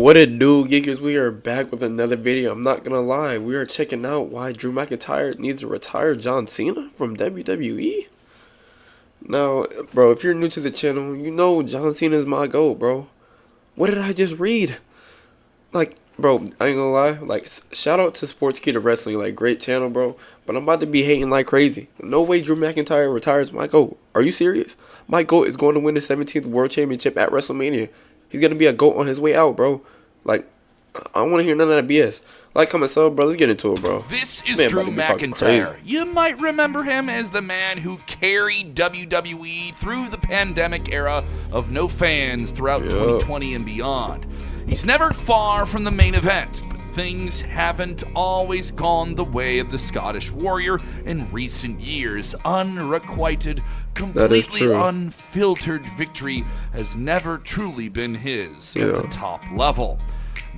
What it do, Geekers? We are back with another video. I'm not gonna lie, we are checking out why Drew McIntyre needs to retire John Cena from WWE. Now, bro, if you're new to the channel, you know John Cena is my GOAT, bro. What did I just read? Like, bro, I ain't gonna lie. Like, shout out to Sports Key to Wrestling, like, great channel, bro. But I'm about to be hating like crazy. No way Drew McIntyre retires my GOAT. Are you serious? My GOAT is going to win the 17th World Championship at WrestleMania. He's gonna be a GOAT on his way out, bro. Like, I don't want to hear none of that BS. Like, comment, sub, bro. Let's get into it, bro. This is Drew McIntyre. You might remember him as the man who carried WWE through the pandemic era of no fans throughout 2020 and beyond. He's never far from the main event, but things haven't always gone the way of the Scottish Warrior in recent years. Unrequited, completely unfiltered victory has never truly been his at the top level.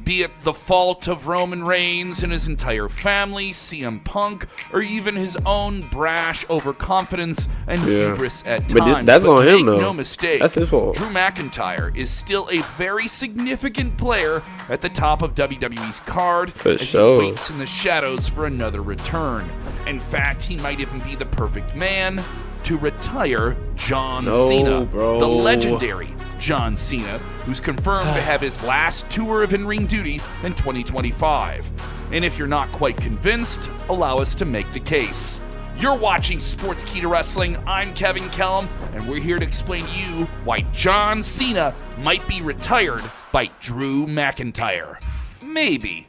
Be it the fault of Roman Reigns and his entire family, CM Punk, or even his own brash overconfidence and hubris at times. That's on him, though. No mistake, that's his fault. Drew McIntyre is still a very significant player at the top of WWE's card as he waits in the shadows for another return. In fact, he might even be the perfect man to retire John Cena, the legendary John Cena, who's confirmed to have his last tour of in-ring duty in 2025. And if you're not quite convinced, allow us to make the case. You're watching Sports Key to Wrestling. I'm Kevin Kellum, and we're here to explain to you why John Cena might be retired by Drew McIntyre. Maybe.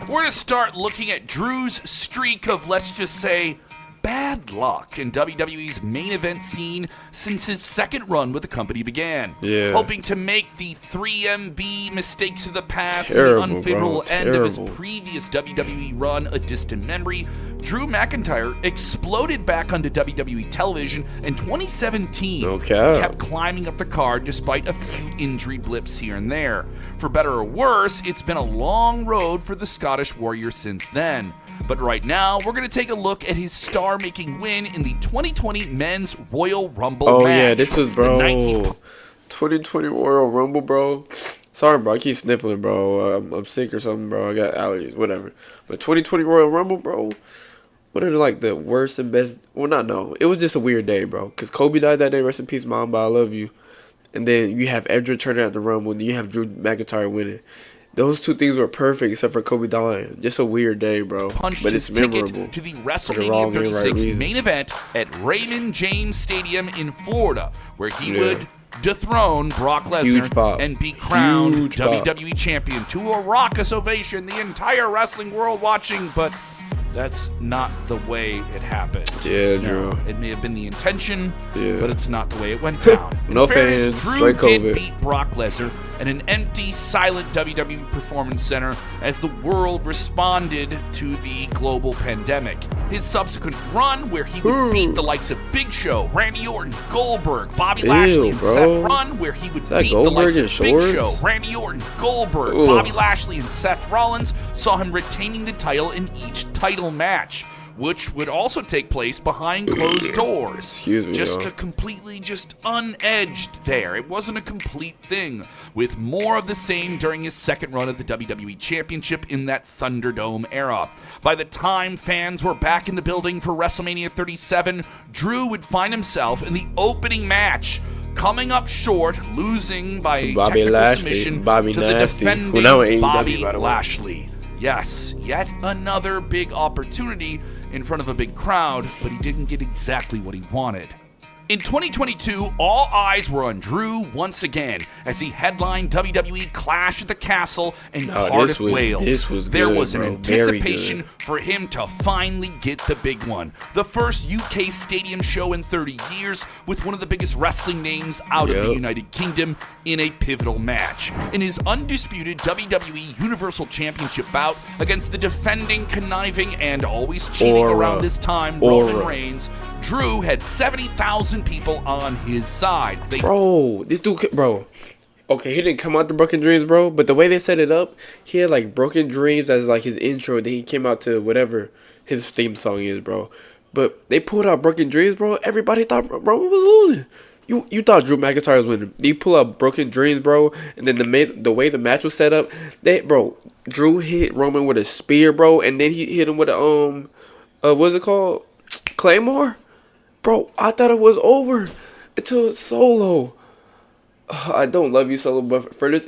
We're going to start looking at Drew's streak of, let's just say, bad luck in WWE's main event scene since his second run with the company began. Hoping to make the 3MB mistakes of the past and the unfavorable end of his previous WWE run a distant memory, Drew McIntyre exploded back onto WWE television in 2017. Kept climbing up the card despite a few injury blips here and there. For better or worse, it's been a long road for the Scottish Warrior since then. But right now, we're going to take a look at his star-making win in the 2020 Men's Royal Rumble match. Oh, yeah, this was, bro, 2020 Royal Rumble, bro. Sorry, bro, I keep sniffling, bro. I'm sick or something, bro. I got allergies, whatever. But 2020 Royal Rumble, bro, what are, like, the worst and best? Well, it was just a weird day, bro. Because Kobe died that day. Rest in peace, Mom, but I love you. And then you have Edge turning at the Rumble, and then you have Drew McIntyre winning. Those two things were perfect except for Kobe dying. Just a weird day, bro. But it's memorable. To the WrestleMania 36 main event at Raymond James Stadium in Florida, where he would dethrone Brock Lesnar and be crowned WWE champion to a raucous ovation, the entire wrestling world watching, but that's not the way it happened. Drew. It may have been the intention, but it's not the way it went down. No fans, Drew did beat Brock Lesnar in an empty, silent WWE Performance Center as the world responded to the global pandemic. His subsequent run, where he would beat the likes of Big Show, Randy Orton, Goldberg, Bobby Lashley, and Seth Run, where he would beat the likes of Big Show, Randy Orton, Goldberg, Bobby Lashley, and Seth Rollins, saw him retaining the title in each title match, which would also take place behind closed doors. Completely unedged there. It wasn't a complete thing, with more of the same during his second run of the WWE Championship in that Thunderdome era. By the time fans were back in the building for WrestleMania 37, Drew would find himself in the opening match, coming up short, losing by a technical submission to the defending Bobby Lashley. Yes, yet another big opportunity in front of a big crowd, but he didn't get exactly what he wanted. In 2022, all eyes were on Drew once again as he headlined WWE Clash at the Castle in Cardiff, Wales. There was an anticipation for him to finally get the big one. The first UK stadium show in 30 years, with one of the biggest wrestling names out of the United Kingdom in a pivotal match. In his undisputed WWE Universal Championship bout against the defending, conniving, and always cheating around this time, Roman Reigns, Drew had 70,000 people on his side. This dude, okay, he didn't come out to Broken Dreams, bro, but the way they set it up, he had, like, Broken Dreams as, like, his intro, then he came out to whatever his theme song is, bro. But they pulled out Broken Dreams, bro. Everybody thought Roman was losing. You thought Drew McIntyre was winning. He pull up Broken Dreams, bro, and then the way the match was set up, Drew hit Roman with a spear, bro, and then he hit him with a what's it called? Claymore? Bro, I thought it was over until Solo. I don't love you, Solo, but for this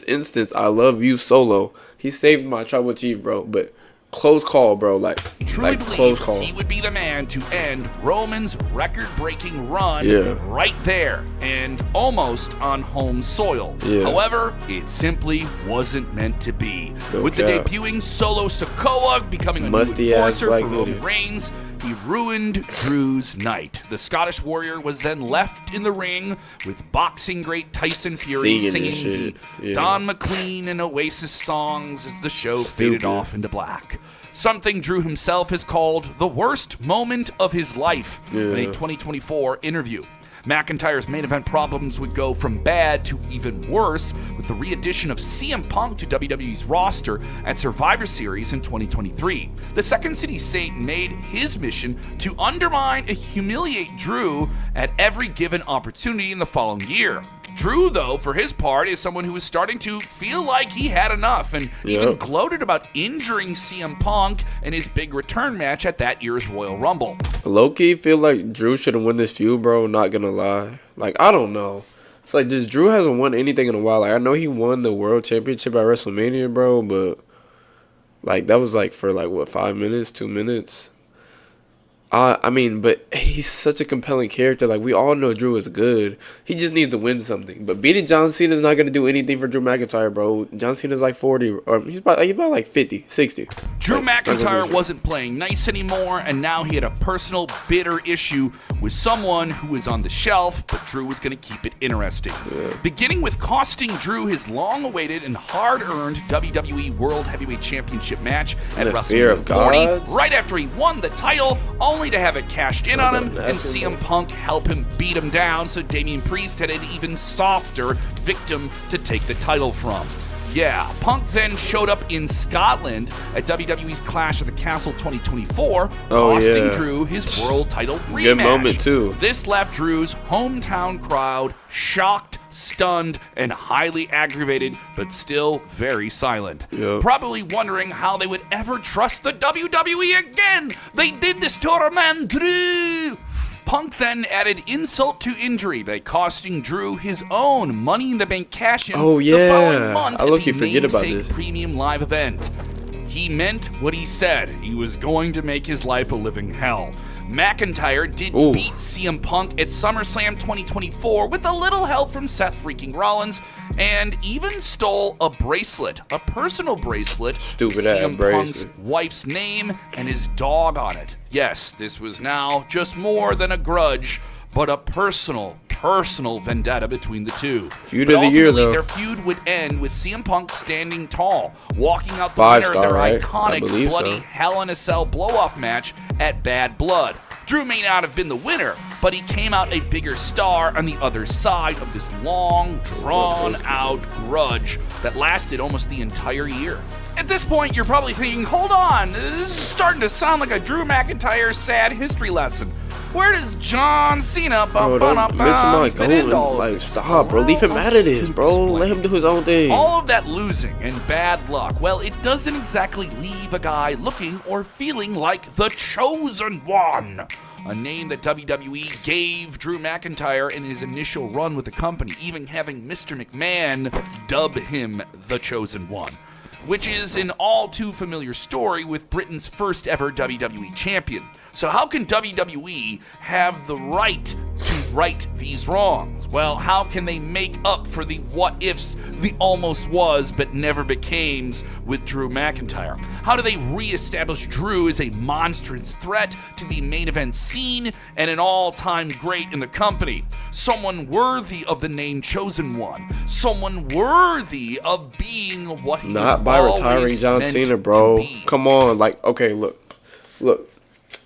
instance, I love you, Solo. He saved my tribal chief, bro, but close call, bro. Truly Close call. He would be the man to end Roman's record-breaking run right there and almost on home soil. Yeah. However, it simply wasn't meant to be. With the debuting Solo Sikoa becoming a new enforcer for Roman Reigns, he ruined Drew's night. The Scottish Warrior was then left in the ring with boxing great Tyson Fury singing the Don McLean and Oasis songs as the show faded off into black. Something Drew himself has called the worst moment of his life in a 2024 interview. McIntyre's main event problems would go from bad to even worse with the re-addition of CM Punk to WWE's roster at Survivor Series in 2023. The Second City Saint made his mission to undermine and humiliate Drew at every given opportunity in the following year. Drew, though, for his part, is someone who is starting to feel like he had enough and even gloated about injuring CM Punk in his big return match at that year's Royal Rumble. Low-key feel like Drew should have won this feud, bro, not gonna lie. Like, I don't know. It's like, just Drew hasn't won anything in a while. Like, I know he won the World Championship at WrestleMania, bro, but, like, that was, like, for, like, what, 5 minutes, 2 minutes? I mean, but he's such a compelling character. Like, we all know Drew is good. He just needs to win something. But beating John Cena is not going to do anything for Drew McIntyre, bro. John Cena's like 40, or he's about like 50, 60. Drew McIntyre wasn't playing nice anymore, and now he had a personal, bitter issue with someone who was on the shelf, but Drew was going to keep it interesting. Beginning with costing Drew his long-awaited and hard-earned WWE World Heavyweight Championship match at WrestleMania 40, right after he won the title, only to have it cashed in on him and CM Punk help him beat him down so Damian Priest had an even softer victim to take the title from. Yeah, Punk then showed up in Scotland at WWE's Clash of the Castle 2024, costing Drew his world title rematch. Good moment, too. This left Drew's hometown crowd shocked, stunned, and highly aggravated, but still very silent. Probably wondering how they would ever trust the WWE again. They did this to our man Drew. Punk then added insult to injury by costing Drew his own Money in the Bank cash-in the following month at the namesake premium live event. He meant what he said. He was going to make his life a living hell. McIntyre did beat CM Punk at SummerSlam 2024 with a little help from Seth freaking Rollins, and even stole a bracelet, a personal bracelet, with CM Punk's wife's name and his dog on it. Yes, this was now just more than a grudge, but a personal vendetta between the two. Feud of the year, though. Their feud would end with CM Punk standing tall, walking out the winner of their iconic bloody Hell in a Cell blow-off match at Bad Blood. Drew may not have been the winner, but he came out a bigger star on the other side of this long, drawn-out grudge that lasted almost the entire year. At this point, you're probably thinking, hold on, this is starting to sound like a Drew McIntyre sad history lesson. Where does John Cena fit into all of this? Stop, bro. Leave him out of this, bro. Let him do his own thing. All of that losing and bad luck, well, it doesn't exactly leave a guy looking or feeling like the Chosen One. A name that WWE gave Drew McIntyre in his initial run with the company, even having Mr. McMahon dub him the Chosen One, which is an all too familiar story with Britain's first ever WWE champion. So how can WWE have the right to right these wrongs? Well, how can they make up for the what-ifs, the almost was but never becames with Drew McIntyre? How do they re-establish Drew as a monstrous threat to the main event scene and an all-time great in the company? Someone worthy of the name Chosen One. Someone worthy of being what he not by retiring John Cena, bro. Come on, like, okay, look.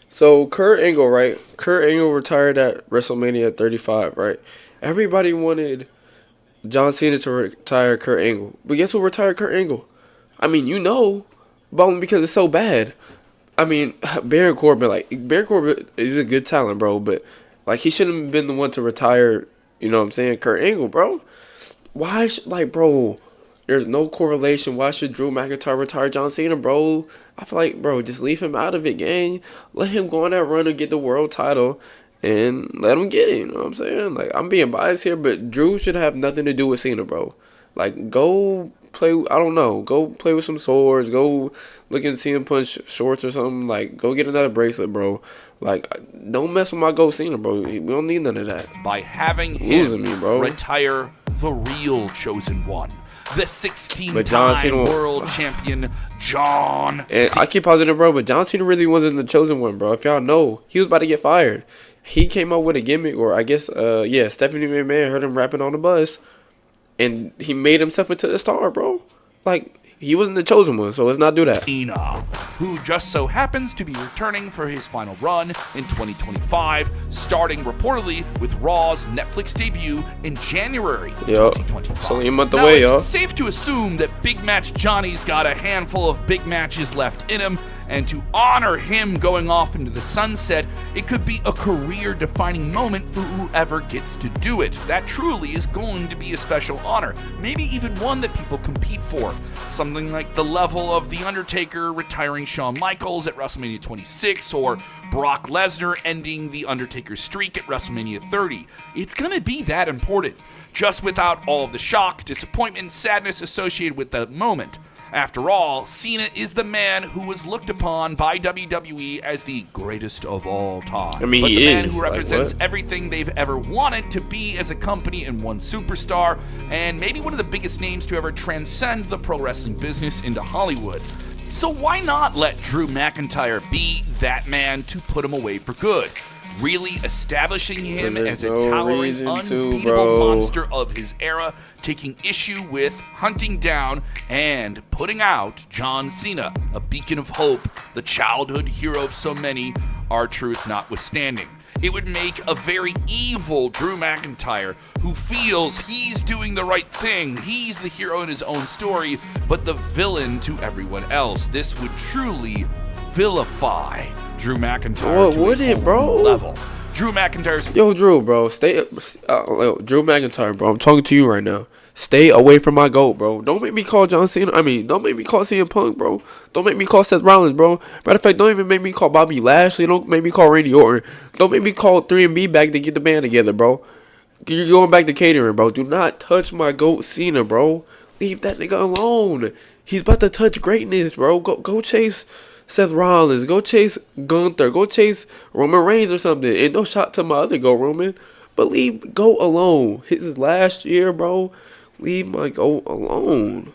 So Kurt Angle, right? Kurt Angle retired at WrestleMania 35, right? Everybody wanted John Cena to retire Kurt Angle. But guess who retired Kurt Angle? I mean, you know, but because it's so bad. I mean, Baron Corbin is a good talent, bro, but Like, he shouldn't have been the one to retire, you know what I'm saying, Kurt Angle, bro. Why, bro, there's no correlation. Why should Drew McIntyre retire John Cena, bro? I feel like, bro, just leave him out of it, gang. Let him go on that run and get the world title and let him get it, you know what I'm saying? Like, I'm being biased here, but Drew should have nothing to do with Cena, bro. Like, go play, I don't know, go play with some swords, go look at CM Punch shorts or something, like, go get another bracelet, bro. Like, don't mess with my GOAT Cena, bro. We don't need none of that. By having him me, bro. retire the real Chosen One, the 16-time world champion, John And Cena. I keep positive, bro, but John Cena really wasn't the chosen one, bro. If y'all know, he was about to get fired. He came up with a gimmick, or I guess, Stephanie McMahon heard him rapping on the bus, and he made himself into a star, bro. Like, he wasn't the chosen one, so let's not do that. Cena, who just so happens to be returning for his final run in 2025, starting reportedly with Raw's Netflix debut in January 2025. It's only a month away, y'all. It's safe to assume that Big Match Johnny's got a handful of big matches left in him, and to honor him going off into the sunset, it could be a career-defining moment for whoever gets to do it. That truly is going to be a special honor, maybe even one that people compete for. Something like the level of The Undertaker retiring Shawn Michaels at WrestleMania 26, or Brock Lesnar ending The Undertaker's streak at WrestleMania 30. It's gonna be that important, just without all of the shock, disappointment, sadness associated with the moment. After all, Cena is the man who was looked upon by WWE as the greatest of all time. I mean, but he the man is. who represents everything they've ever wanted to be as a company and one superstar, and maybe one of the biggest names to ever transcend the pro wrestling business into Hollywood. So why not let Drew McIntyre be that man to put him away for good? Really establishing him as a towering, unbeatable monster of his era, taking issue with, hunting down, and putting out John Cena, a beacon of hope, the childhood hero of so many, R-Truth notwithstanding. It would make a very evil Drew McIntyre who feels he's doing the right thing, he's the hero in his own story, but the villain to everyone else. This would truly vilify Drew McIntyre to a whole level. Drew McIntyre's... Yo, Drew, bro, Drew McIntyre, bro, I'm talking to you right now. Stay away from my GOAT, bro. Don't make me call John Cena. Don't make me call CM Punk, bro. Don't make me call Seth Rollins, bro. Matter of fact, don't even make me call Bobby Lashley. Don't make me call Randy Orton. Don't make me call 3MB back to get the band together, bro. You're going back to catering, bro. Do not touch my GOAT Cena, bro. Leave that nigga alone. He's about to touch greatness, bro. Go chase Seth Rollins. Go chase Gunther. Go chase Roman Reigns or something. And no shot to my other GOAT, Roman. But leave GOAT alone. His last year, bro. Leave my GOAT alone.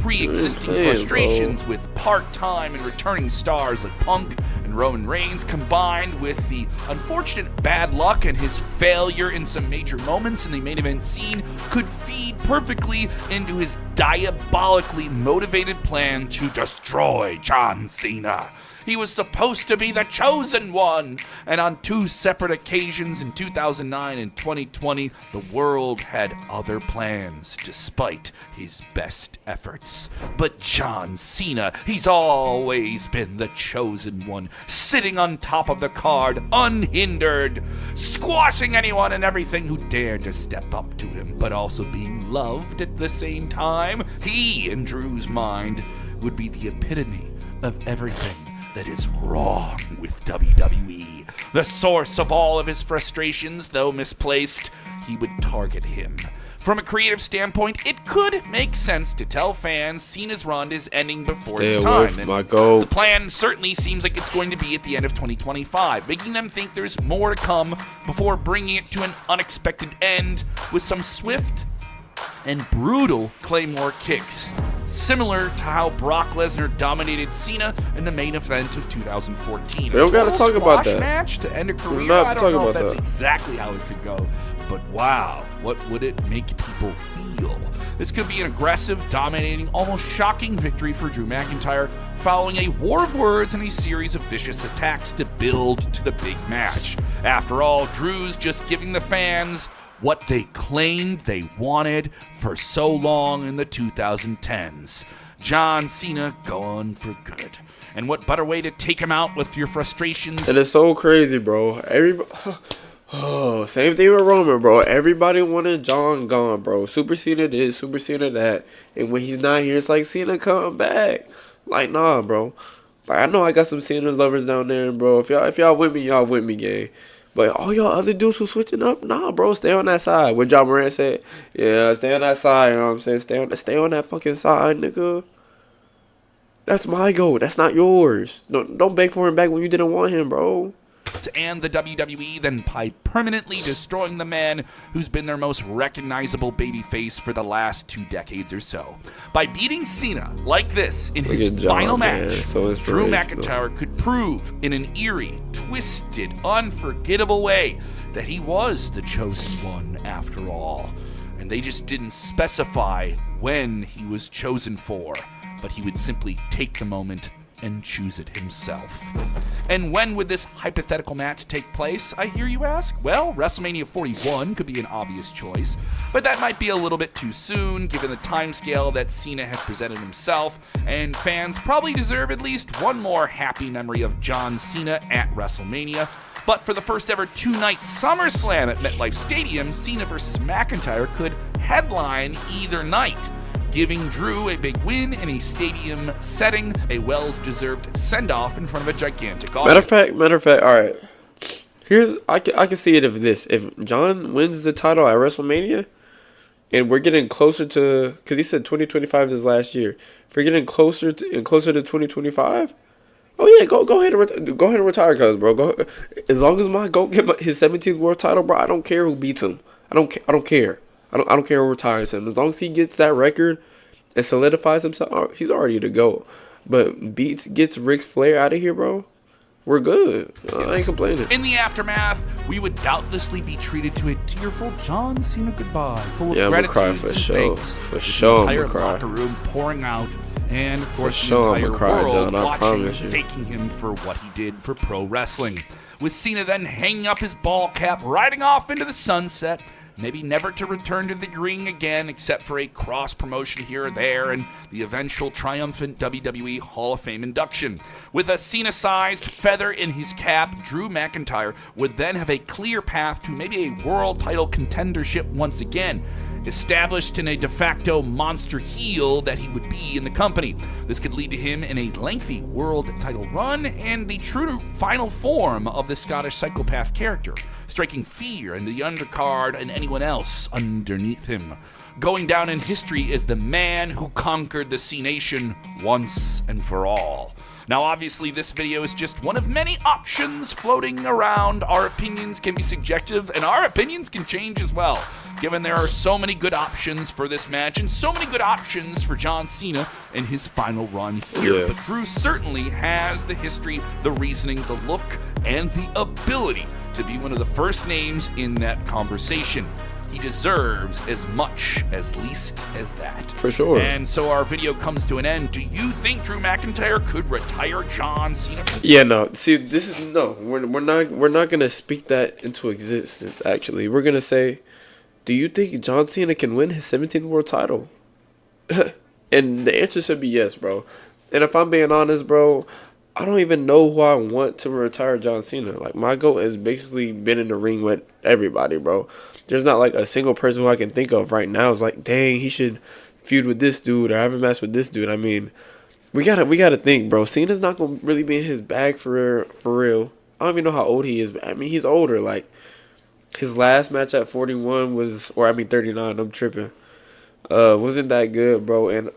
Pre-existing frustrations with part-time and returning stars like Punk and Roman Reigns, combined with the unfortunate bad luck and his failure in some major moments in the main event scene, could feed perfectly into his diabolically motivated plan to destroy John Cena. He was supposed to be the chosen one, and on two separate occasions in 2009 and 2020, the world had other plans despite his best efforts. But John Cena, he's always been the chosen one, sitting on top of the card, unhindered, squashing anyone and everything who dared to step up to him, but also being loved at the same time. He, in Drew's mind, would be the epitome of everything that is wrong with WWE. The source of all of his frustrations, though misplaced, he would target him. From a creative standpoint, it could make sense to tell fans Cena's run is ending before its time. And the plan certainly seems like it's going to be at the end of 2025, making them think there's more to come before bringing it to an unexpected end with some swift and brutal Claymore kicks, similar to how Brock Lesnar dominated Cena in the main event of 2014. We don't gotta talk about that. Match to end a career. I don't know if that's exactly how it could go, but wow, what would it make people feel? This could be an aggressive, dominating, almost shocking victory for Drew McIntyre, following a war of words and a series of vicious attacks to build to the big match. After all, Drew's just giving the fans what they claimed they wanted for so long in the 2010s. John Cena gone for good. And what better way to take him out with your frustrations? And it's so crazy, bro. Oh, same thing with Roman, bro. Everybody wanted John gone, bro. Super Cena this, Super Cena that. And when he's not here, it's like Cena coming back. Like, nah, bro. Like, I know I got some Cena lovers down there, bro. If y'all with me, y'all with me, gang. But all y'all other dudes who switching up, nah, bro, stay on that side. What John Moran said, yeah, stay on that side. You know what I'm saying? Stay on that fucking side, nigga. That's my goal. That's not yours. Don't beg for him back when you didn't want him, bro. And the WWE, then by permanently destroying the man who's been their most recognizable babyface for the last 2 decades or so. By beating Cena like this in his final match, so Drew McIntyre could prove in an eerie, twisted, unforgettable way that he was the chosen one after all. And they just didn't specify when he was chosen for, but he would simply take the moment and choose it himself. And when would this hypothetical match take place, I hear you ask? Well, WrestleMania 41 could be an obvious choice, but that might be a little bit too soon given the timescale that Cena has presented himself, and fans probably deserve at least one more happy memory of John Cena at WrestleMania. But for the first ever 2-night SummerSlam at MetLife Stadium, Cena versus McIntyre could headline either night, giving Drew a big win in a stadium setting, a well-deserved send-off in front of a gigantic audience. Matter of fact, all right. I can see it if John wins the title at WrestleMania, and we're getting closer to, because he said 2025 is last year. If we're getting closer to 2025, oh yeah, go ahead and retire, cuz, bro. As long as my GOAT get his 17th world title, bro, I don't care who beats him. I don't care. I don't care who retires him. As long as he gets that record and solidifies himself, he's already to go. But gets Ric Flair out of here, bro, we're good. I ain't complaining. In the aftermath, we would doubtlessly be treated to a tearful John Cena goodbye, full of I'm gonna gratitude cry for and sure. thanks. For With sure, the I'm entire gonna cry. locker room pouring out, and of course sure, the I'm entire gonna cry, world John, I watching, promise you. thanking him for what he did for pro wrestling. With Cena then hanging up his ball cap, riding off into the sunset, maybe never to return to the ring again except for a cross-promotion here or there and the eventual triumphant WWE Hall of Fame induction. With a Cena-sized feather in his cap, Drew McIntyre would then have a clear path to maybe a world title contendership once again, established in a de facto monster heel that he would be in the company. This could lead to him in a lengthy world title run and the true final form of the Scottish psychopath character, striking fear in the undercard and anyone else underneath him, going down in history as the man who conquered the C-Nation once and for all. Now, obviously, this video is just one of many options floating around. Our opinions can be subjective, and our opinions can change as well, given there are so many good options for this match and so many good options for John Cena in his final run here. Yeah. But Drew certainly has the history, the reasoning, the look, and the ability to be one of the first names in that conversation. He deserves as much as least as that. For sure. And so our video comes to an end. Do you think Drew McIntyre could retire John Cena? Yeah, no. See, we're not gonna speak that into existence. Actually, we're gonna say, do you think John Cena can win his 17th world title? And the answer should be yes, bro. And if I'm being honest, bro, I don't even know who I want to retire John Cena. Like, my goal has basically been in the ring with everybody, bro. There's not like a single person who I can think of right now. It's like, dang, he should feud with this dude or have a match with this dude. I mean, we gotta think, bro. Cena's not gonna really be in his bag for real. I don't even know how old he is, but I mean, he's older. Like, his last match at 41 was, 39. I'm tripping. Wasn't that good, bro? And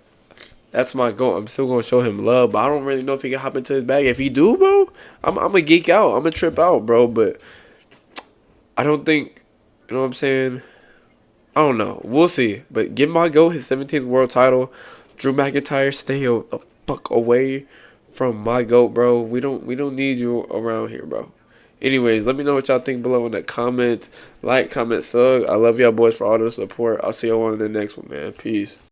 that's my goal. I'm still gonna show him love, but I don't really know if he can hop into his bag. If he do, bro, I'm gonna geek out. I'm gonna trip out, bro. But I don't think. You know what I'm saying? I don't know. We'll see. But give my GOAT his 17th world title. Drew McIntyre, stay the fuck away from my GOAT, bro. We don't need you around here, bro. Anyways, let me know what y'all think below in the comments. Like, comment, sub. I love y'all boys for all the support. I'll see y'all on the next one, man. Peace.